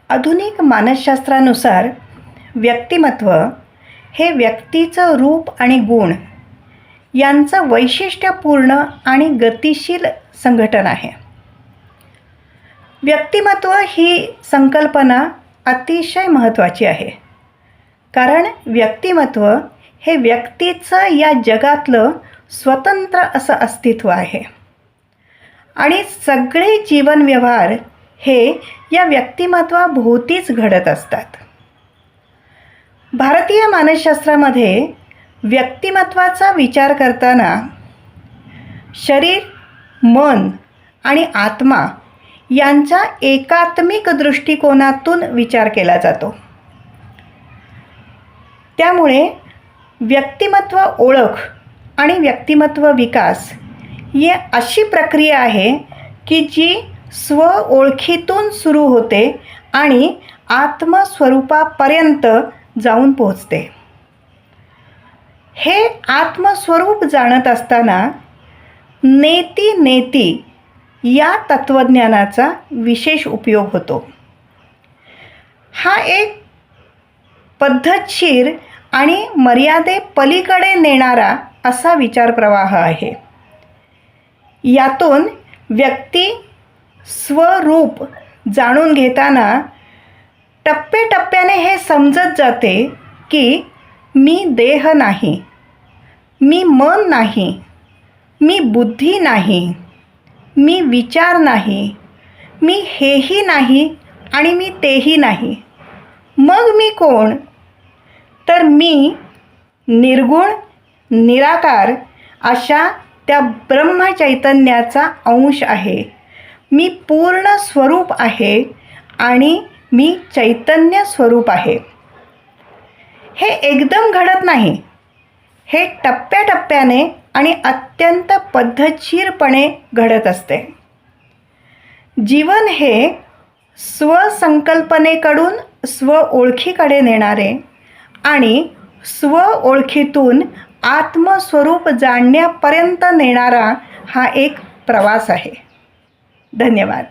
आधुनिक मानसशास्त्रानुसार व्यक्तिमत्व हे व्यक्तीचं रूप आणि गुण यांचं वैशिष्ट्यपूर्ण आणि गतिशील संघटन आहे. व्यक्तिमत्व ही संकल्पना अतिशय महत्त्वाची आहे, कारण व्यक्तिमत्व हे व्यक्तीचं या जगातलं स्वतंत्र असं अस्तित्व आहे आणि सगळे जीवन व्यवहार हे या व्यक्तिमत्वाभोवतीच घडत असतात. भारतीय मानसशास्त्रामध्ये व्यक्तिमत्वाचा विचार करताना शरीर, मन आणि आत्मा यांचा एकात्मिक दृष्टिकोनातून विचार केला जातो. त्यामुळे व्यक्तिमत्व ओळख आणि व्यक्तिमत्व विकास ही अशी प्रक्रिया आहे की जी स्व ओळखीतून सुरू होते आणि आत्मस्वरूपापर्यंत जाऊन पोहोचते. हे आत्मस्वरूप जाणत असताना नेती नेती या तत्त्वज्ञानाचा विशेष उपयोग होतो. हा एक पद्धतशीर आणि मर्यादेपलीकडे नेणारा असा विचारप्रवाह आहे. यातून व्यक्ती स्वरूप जाणून घेताना टप्प्याटप्प्याने हे समजत जाते की मी देह नाही, मी मन नाही, मी बुद्धी नाही, मी विचार नाही, मी हेही नाही आणि मी तेही नाही. मग मी कोण? तर मी निर्गुण, निराकार अशा त्या ब्रह्मचैतन्याचा अंश आहे. मी पूर्ण स्वरूप आहे आणि मी चैतन्य स्वरूप आहे. हे एकदम घडत नाही. हे टप्प्याटप्प्याने आणि अत्यंत पद्धतशीरपणे घडत असते. जीवन हे स्वसंकल्पनेकडून स्व ओळखीकडे नेणारे आणि स्व ओळखीतून आत्मस्वरूप जाणण्यापर्यंत नेणारा हा एक प्रवास आहे. धन्यवाद.